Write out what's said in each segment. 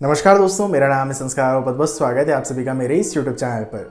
नमस्कार दोस्तों, मेरा नाम है संस्कार और बहुत बहुत स्वागत है आप सभी का मेरे इस यूट्यूब चैनल पर।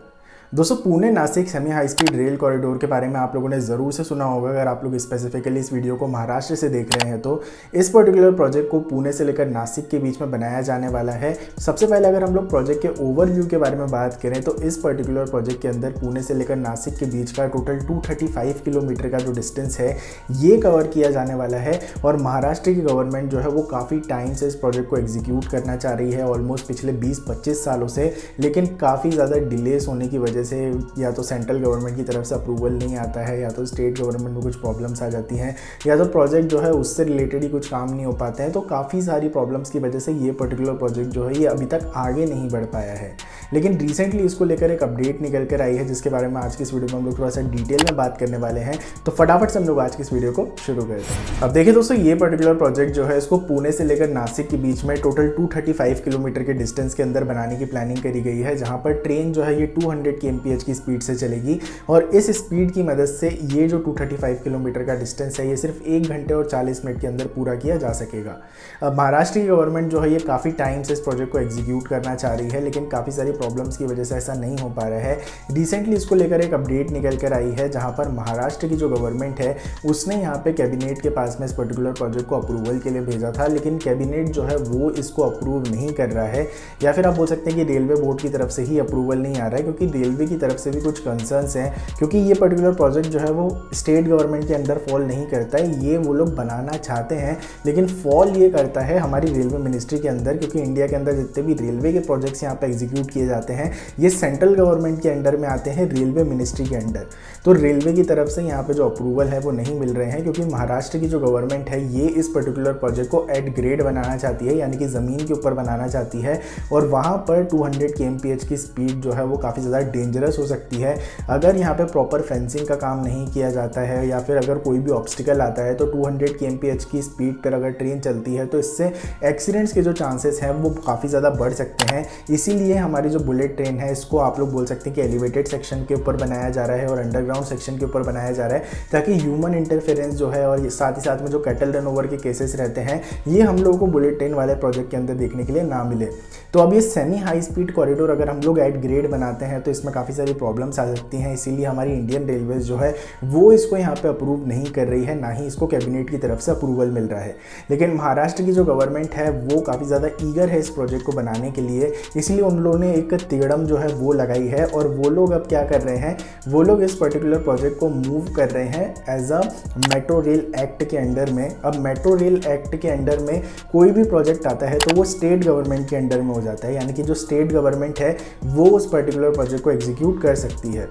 दोस्तों, Pune Nashik semi high speed rail corridor के बारे में आप लोगों ने ज़रूर से सुना होगा। अगर आप लोग स्पेसिफिकली इस वीडियो को महाराष्ट्र से देख रहे हैं तो इस पर्टिकुलर प्रोजेक्ट को पुणे से लेकर नासिक के बीच में बनाया जाने वाला है। सबसे पहले अगर हम लोग प्रोजेक्ट के ओवरव्यू के बारे में बात करें तो इस पर्टिकुलर प्रोजेक्ट के अंदर पुणे से लेकर नासिक के बीच का टोटल 235 किलोमीटर का जो डिस्टेंस है ये कवर किया जाने वाला है। और महाराष्ट्र की गवर्नमेंट जो है वो काफ़ी टाइम से इस प्रोजेक्ट को एग्जीक्यूट करना चाह रही है, ऑलमोस्ट पिछले 20-25 सालों से। लेकिन काफ़ी ज़्यादा डिलेस होने की वजह से या तो सेंट्रल गवर्नमेंट की तरफ से अप्रूवल नहीं आता है, या तो स्टेट गवर्नमेंट में कुछ प्रॉब्लम्स आ जाती हैं, या तो प्रोजेक्ट जो है उससे रिलेटेड ही कुछ काम नहीं हो पाते हैं। तो काफ़ी सारी प्रॉब्लम्स की वजह से ये पर्टिकुलर प्रोजेक्ट जो है ये अभी तक आगे नहीं बढ़ पाया है। लेकिन रिसेंटली इसको लेकर एक अपडेट निकल कर आई है जिसके बारे में आज की इस वीडियो में हम लोग थोड़ा सा डिटेल में बात करने वाले हैं। तो फटाफट से हम लोग आज की इस वीडियो को शुरू करते हैं। अब देखिए दोस्तों, ये पर्टिकुलर प्रोजेक्ट जो है इसको पुणे से लेकर नासिक के बीच में टोटल 235 किलोमीटर के डिस्टेंस के अंदर बनाने की प्लानिंग करी गई है, जहाँ पर ट्रेन जो है ये 200 kmph की स्पीड से चलेगी। और इस स्पीड की मदद से ये जो 235 किलोमीटर का डिस्टेंस है ये सिर्फ 1 घंटे और 40 मिनट के अंदर पूरा किया जा सकेगा। अब महाराष्ट्र की गवर्नमेंट जो है ये काफ़ी टाइम से इस प्रोजेक्ट को एग्जीक्यूट करना चाह रही है, लेकिन काफ़ी सारी प्रॉब्लम्स की वजह से ऐसा नहीं हो पा रहा है। रिसेंटली इसको लेकर एक अपडेट निकल कर आई है, जहाँ पर महाराष्ट्र की जो गवर्नमेंट है उसने यहाँ पे कैबिनेट के पास में इस पर्टिकुलर प्रोजेक्ट को अप्रूवल के लिए भेजा था, लेकिन कैबिनेट जो है वो इसको अप्रूव नहीं कर रहा है। या फिर आप बोल सकते हैं कि रेलवे बोर्ड की तरफ से ही अप्रूवल नहीं आ रहा है, क्योंकि रेलवे की तरफ से भी कुछ कंसर्न्स हैं, क्योंकि ये पर्टिकुलर प्रोजेक्ट जो है वो स्टेट गवर्नमेंट के अंदर फॉल नहीं करता है। ये वो लोग बनाना चाहते हैं, लेकिन फॉल ये करता है हमारी रेलवे मिनिस्ट्री के अंदर, क्योंकि इंडिया के अंदर जितने भी रेलवे के प्रोजेक्ट्स यहाँ पे एग्जीक्यूट किए जाते हैं ये सेंट्रल गवर्नमेंट के अंडर में आते हैं, रेलवे मिनिस्ट्री के अंडर। तो रेलवे की तरफ से यहाँ पे जो अप्रूवल है वो नहीं मिल रहे हैं, क्योंकि महाराष्ट्र की जो गवर्नमेंट है ये इस पर्टिकुलर प्रोजेक्ट को एट ग्रेड बनाना चाहती है, यानी कि ज़मीन के ऊपर बनाना चाहती है। और वहाँ पर 200 kmph की स्पीड जो है वो काफ़ी ज़्यादा डेंजरस हो सकती है अगर यहाँ पे प्रॉपर फेंसिंग का काम नहीं किया जाता है, या फिर अगर कोई भी ऑब्स्टिकल आता है। तो 200 kmph की स्पीड पर अगर ट्रेन चलती है तो इससे एक्सीडेंट्स के जो चांसेस हैं वो काफ़ी ज़्यादा बढ़ सकते हैं। इसीलिए हमारी जो बुलेट ट्रेन है इसको आप लोग बोल सकते हैं कि एलिवेटेड सेक्शन के ऊपर बनाया जा रहा है और अंडरग्राउंड सेक्शन के ऊपर बनाया जा रहा है, ताकि ह्यूमन इंटरफेरेंस जो है और साथ ही साथ में जो कैटल रन ओवर के केसेस रहते हैं ये हम लोगों को बुलेट ट्रेन वाले प्रोजेक्ट के अंदर देखने के लिए ना मिले। तो अब ये सेमी हाई स्पीड कॉरिडोर अगर हम लोग एट ग्रेड बनाते हैं तो इसमें काफ़ी सारी प्रॉब्लम्स आ सकती हैं। इसीलिए हमारी इंडियन रेलवेज जो है वो इसको यहाँ पे अप्रूव नहीं कर रही है, ना ही इसको कैबिनेट की तरफ से अप्रूवल मिल रहा है। लेकिन महाराष्ट्र की जो गवर्नमेंट है वो काफ़ी ज़्यादा ईगर है इस प्रोजेक्ट को बनाने के लिए, इसलिए उन लोगों ने एक तिगड़म जो है वो लगाई है। और वो लोग अब क्या कर रहे हैं, वो लोग इस पर्टिकुलर प्रोजेक्ट को मूव कर रहे हैं as a metro rail act के अंडर में। अब मेट्रो रेल एक्ट के अंडर में कोई भी प्रोजेक्ट आता है तो वो स्टेट गवर्नमेंट के अंडर में हो जाता है, यानी कि जो स्टेट गवर्नमेंट है वो उस पर्टिकुलर प्रोजेक्ट को एग्जीक्यूट कर सकती है।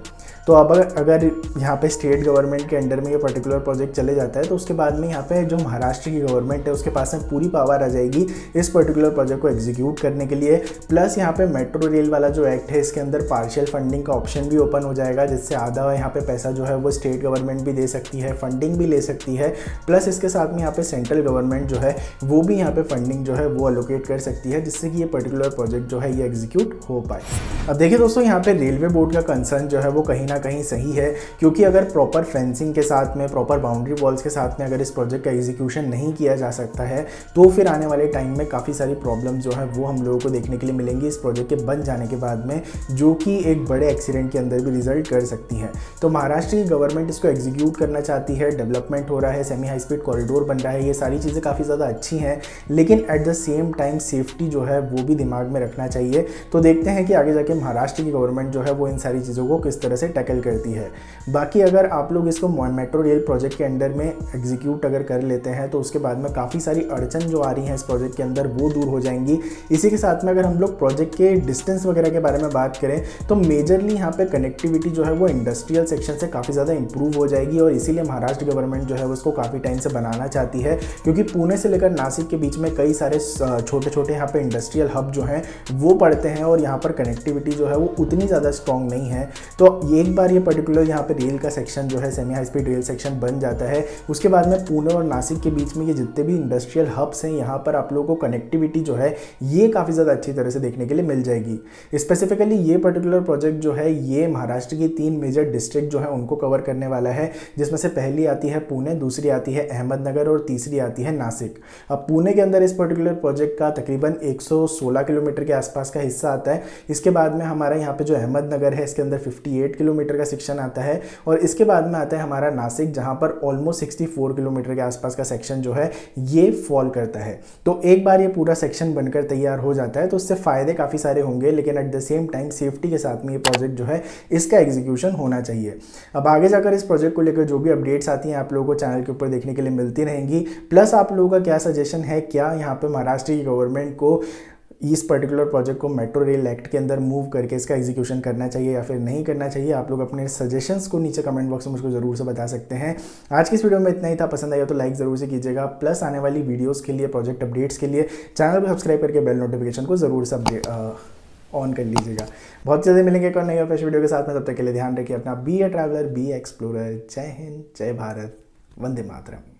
तो अब अगर यहाँ पे स्टेट गवर्नमेंट के अंडर में ये पर्टिकुलर प्रोजेक्ट चले जाता है तो उसके बाद में यहाँ पे जो महाराष्ट्र की गवर्नमेंट है उसके पास में पूरी पावर आ जाएगी इस पर्टिकुलर प्रोजेक्ट को एग्जीक्यूट करने के लिए। प्लस यहाँ पे मेट्रो रेल वाला जो एक्ट है इसके अंदर पार्शियल फंडिंग का ऑप्शन भी ओपन हो जाएगा, जिससे आधा यहाँ पे पैसा जो है वो स्टेट गवर्नमेंट भी दे सकती है, फंडिंग भी ले सकती है। प्लस इसके साथ में यहाँ पे सेंट्रल गवर्नमेंट जो है वो भी यहाँ पे फंडिंग जो है वो अलोकेट कर सकती है, जिससे कि ये पर्टिकुलर प्रोजेक्ट जो है ये एग्जीक्यूट हो पाए। अब देखिए दोस्तों, यहाँ पे रेलवे बोर्ड का कंसर्न जो है वो कहीं ना कहीं सही है, क्योंकि अगर प्रॉपर फेंसिंग के साथ में, प्रॉपर बाउंड्री वॉल्स के साथ में अगर इस प्रोजेक्ट का एग्जीक्यूशन नहीं किया जा सकता है तो फिर आने वाले टाइम में काफ़ी सारी प्रॉब्लम जो है वो हम लोगों को देखने के लिए मिलेंगी इस प्रोजेक्ट के बन जाने के बाद में, जो कि एक बड़े एक्सीडेंट के अंदर भी रिजल्ट कर सकती है। तो महाराष्ट्र की गवर्नमेंट इसको एग्जीक्यूट करना चाहती है, डेवलपमेंट हो रहा है, सेमी हाई स्पीड कॉरिडोर बन रहा है, ये सारी चीज़ें काफ़ी ज़्यादा अच्छी हैं, लेकिन at the same time safety जो है वो भी दिमाग में रखना चाहिए। तो देखते हैं कि आगे जाके महाराष्ट्र की गवर्नमेंट जो है वो इन सारी चीज़ों को किस तरह से टैकल करती है। बाकी अगर आप लोग इसको मेट्रो रेल प्रोजेक्ट के अंडर में एग्जीक्यूट अगर कर लेते हैं तो उसके बाद में काफ़ी सारी अड़चन जो आ रही हैं इस प्रोजेक्ट के अंदर वो दूर हो जाएंगी। इसी के साथ में अगर हम लोग प्रोजेक्ट के डिस्टेंस वगैरह के बारे में बात करें तो मेजरली यहाँ पे कनेक्टिविटी जो है वो इंडस्ट्रियल सेक्शन से काफ़ी ज़्यादा इंप्रूव हो जाएगी, और इसीलिए महाराष्ट्र गवर्नमेंट जो है वो उसको काफ़ी टाइम से बनाना चाहती है, क्योंकि पुणे से लेकर नासिक के बीच में कई सारे छोटे छोटे यहाँ पे इंडस्ट्रियल हब जो हैं वो पड़ते हैं, और यहाँ पर कनेक्टिविटी जो है वो उतनी ज़्यादा स्ट्रॉन्ग नहीं है। तो ये एक बार ये पर्टिकुलर यहाँ पे रेल का सेक्शन जो है semi high speed rail section बन जाता है, उसके बाद में पुणे और नासिक के बीच में ये जितने भी इंडस्ट्रियल हब्स हैं यहाँ पर आप लोगों को कनेक्टिविटी जो है ये काफ़ी ज़्यादा अच्छी तरह से देखने के लिए मिल जाएगी। स्पेसिफिकली ये पर्टिकुलर प्रोजेक्ट जो है ये महाराष्ट्र की 3 मेजर डिस्ट्रिक्ट जो है उनको कवर करने वाला है, जिसमें से पहली आती है पुणे, दूसरी आती है अहमदनगर और तीसरी आती है नासिक। अब पुणे के अंदर इस पर्टिकुलर प्रोजेक्ट का तकरीबन 116 किलोमीटर के आसपास का हिस्सा आता है। इसके बाद में हमारा यहाँ पे जो अहमदनगर है इसके अंदर 58 किलोमीटर का सेक्शन आता है, और इसके बाद में आता है हमारा नासिक जहाँ पर ऑलमोस्ट 64 किलोमीटर के आसपास का सेक्शन जो है ये फॉल करता है। तो एक बार ये पूरा सेक्शन बनकर तैयार हो जाता है तो उससे फ़ायदे काफ़ी सारे होंगे, लेकिन at the same time safety के साथ में ये प्रोजेक्ट जो है इसका एग्जीक्यूशन होना चाहिए। अब आगे जाकर इस प्रोजेक्ट को लेकर जो भी अपडेट्स आती हैं आप लोगों को चैनल के ऊपर देखने के लिए मिलती रहेंगी। प्लस आप लोगों का क्या सजेशन है, क्या यहाँ पे महाराष्ट्र की गवर्नमेंट को इस पर्टिकुलर प्रोजेक्ट को मेट्रो रेल एक्ट के अंदर मूव करके इसका एग्जीक्यूशन करना चाहिए या फिर नहीं करना चाहिए, आप लोग अपने सजेशंस को नीचे कमेंट बॉक्स में मुझको ज़रूर से बता सकते हैं। आज की इस वीडियो में इतना ही था, पसंद आया तो लाइक ज़रूर से कीजिएगा। प्लस आने वाली वीडियोज़ के लिए, प्रोजेक्ट अपडेट्स के लिए चैनल को सब्सक्राइब करके बेल नोटिफिकेशन को ज़रूर से ऑन कर लीजिएगा। बहुत जल्दी मिलेंगे एक और नई फ्रेश वीडियो के साथ में, तब तक के लिए ध्यान रखिए अपना। Be a traveller, be explorer. जय हिंद, जय भारत, वंदे मातरम।